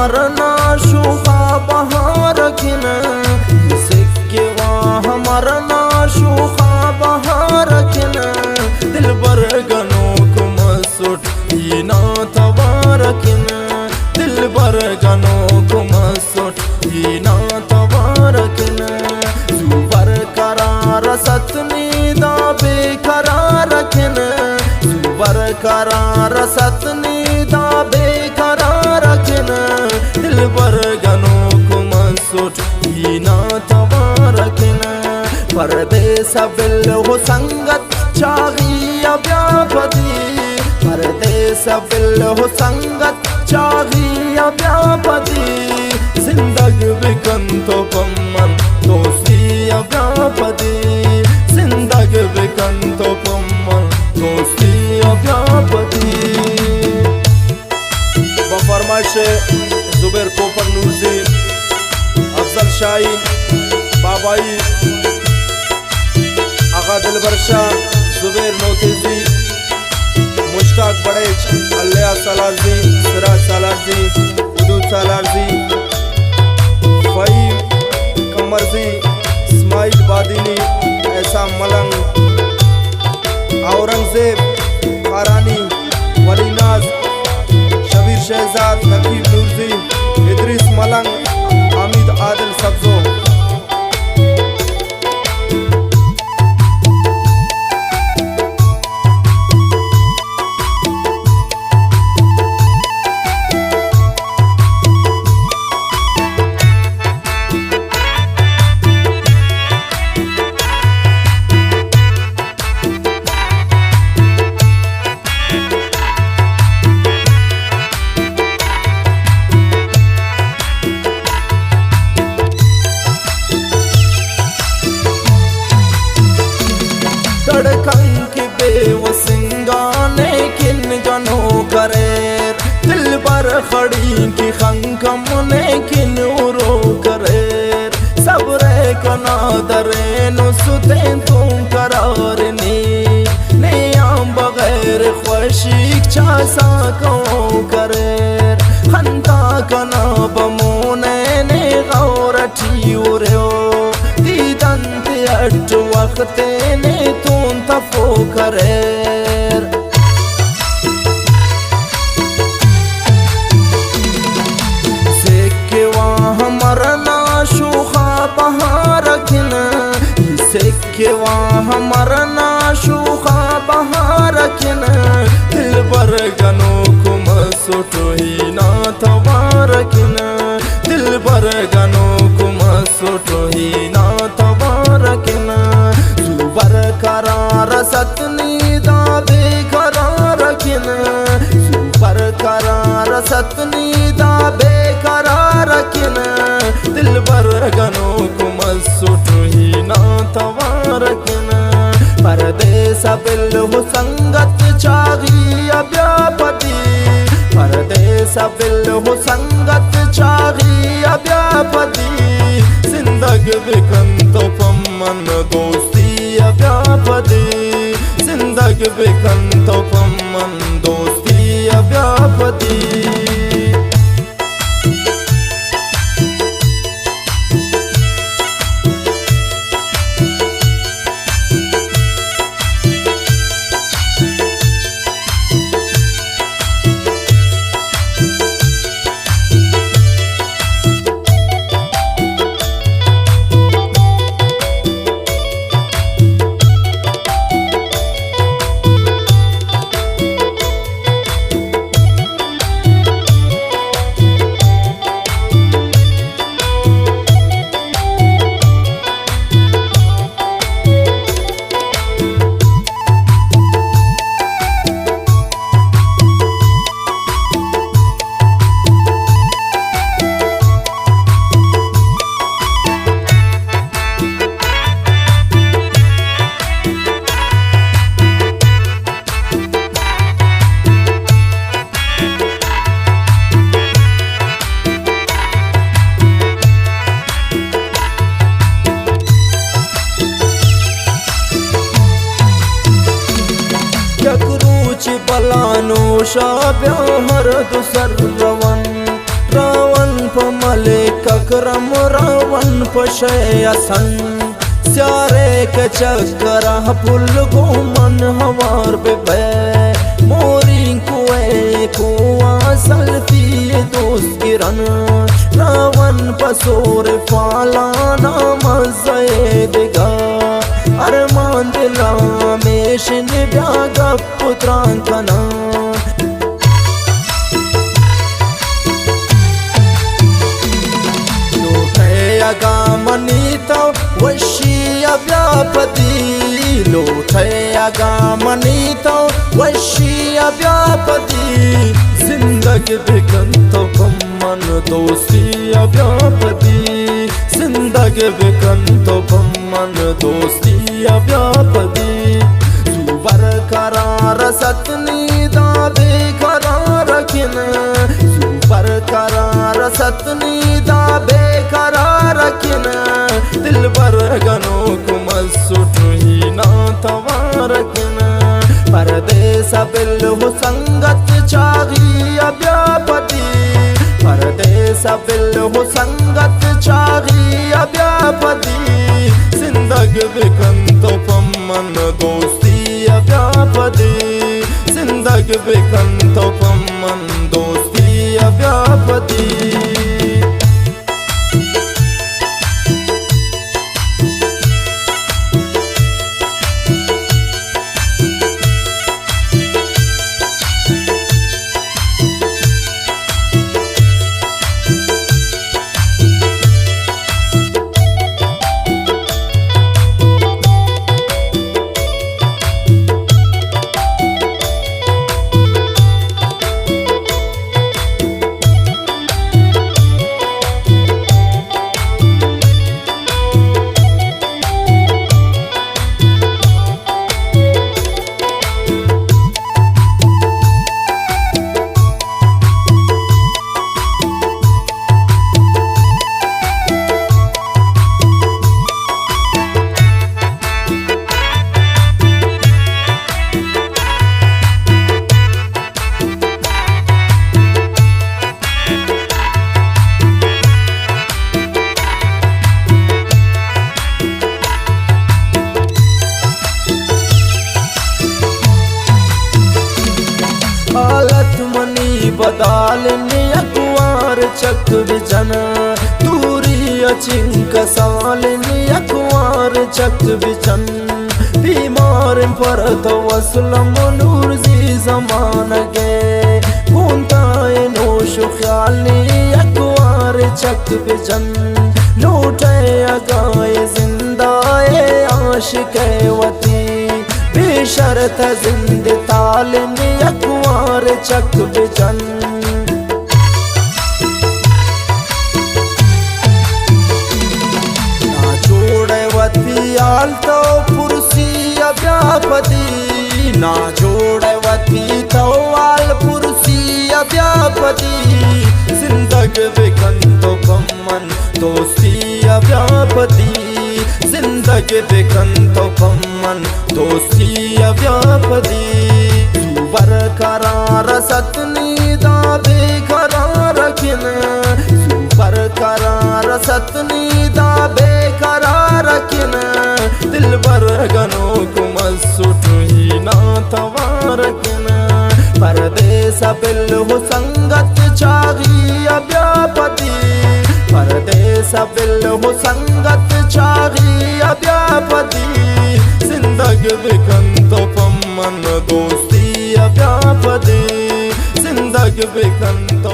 मरना शुखा बहार किन सिक्के वाह मरना शुखा बहार किन दिल बर गनो कुमसुट ना तवार किन दिल बर गनो कुमसुट ना तवार किन जुबर करार सतनी दा बेकरार किन जुबर करार सतनी दा बेकरार किन दिल बर गनो कुमसुट ना तवार किन परदेस बिल हो संगत चाहिए व्यापदी परदेस बिल हो संगत चाहिए व्यापदी जिंदगी बिकन तो पम्मन दोस्ती व्यापदी जिंदगी बिकन तो पम्मन दोस्ती व्यापदी। बफरमाइश जुबैर कोपर नूरजी, अफजल शाहीन, बाबाई, आगा दिलबर शाह, जुबैर नोतेजी, मुश्ताक बड़ेच, अल्लाह सालारजी, सिराज सालारजी, उदूद सालारजी, फ़हीम कमरजी, इस्माइल बादिनी, ऐसा मलंग, औरंगजेब खारानी, वलीनाज, शबीर शहजाद, नकीब नूरजी, इदरीस मलंग, हामिद आदिल सब्जो। धड़कन बेवसिंगाने किन गनो करेर दिल पर खड़ी की खंकम ने किन उरो करेर सबरे कना दरे नुसते तुम करारनी ने आम बगैर खुशी चासा को करेर खंता कना बमोने ने गौरठी उरो दीदंत अट वक्त ने तुम तफो करेर सिक्के वाह मरना शुखा बहार किन सिक्के वाह मरना शुखा बहार किन दिल बर गनो कुमसुट ना तवार किन दिल बर गनो कुमसुट ना तवार किन जुबर करार सतनी दा बेकरार किन जुबर करार सतनी दा बेकरार किन दिल बर गनो कुमसुट ना तवार किन परदेस बिल हो संगत चाहिए व्यापदी परदेस बिल हो संगत चाहिए व्यापदी जिंदगी बिकन तो पम्मन दोस्ती व्यापदी जिंदगी बिकन तो पम्मन दोस्ती व्यापदी। बलानो शाब्यो हर दुसर रवन विक्रम रावण पशे असन स्यारे के चक्करा पुल गो मन हमार बे मोरी कुआ सल्फी दोस्त किरण रावण पसोर फाला नाम जयदिगा अरमान दिला में शिन ब्यागा पुत्रांकना मनीता वशी व्यापति लोठया मनीता वशी व्यापति जिंदगी बिकंत मन दोस्ती व्यापति जिंदगी बिकंत मन दोस्ती व्यापति सुबर करार सतनी दादे करार रखिन सुबर करार सतनी दाबे करार रखिन दिल बर गनो कुमसुट ही ना तवारकिन परदेस बिल हो संगत चाही अव्यापति परदेस बिल हो संगत चाही अव्यापति जिंदगी बिकंत मन दोस्ती अव्यापति जिंदगी बिकंत मन दोस्ती अव्यापति हालत मनी बदाल ने अखबार चक बिजन दूरी अचिंक साल ने अखबार चक बिजन बीमार पर तो वसलम नूर जी जमान गे कूंताए नोश ख्याल ने अखबार चक बिजन लौटे अगाए जिंदाए आशिक वती बेशरत जिंद ताल ने अखबार चक बिजन ना जोड़े वती आल तो पुरसी अव्यापति ना जोड़े वती तो आल पुरसी अव्यापति जिंदगी बिकंत मन दोस्ती अव्यापति जिंदगी बिकंत मन दोस्ती अव्यापति सुबर करार सतनी दाबे करार रखिन सुबर करार सतनी दाबे करार रखिन दिल बर गनो कुमसुट ही ना तवारकिन परदेस बिल हो संगत चाही अव्यापति परदेस बिल हो संगत चाही अव्यापति जिंदगी बिकंत मन दोस्ती अव्यापति जिंदगी बिकंत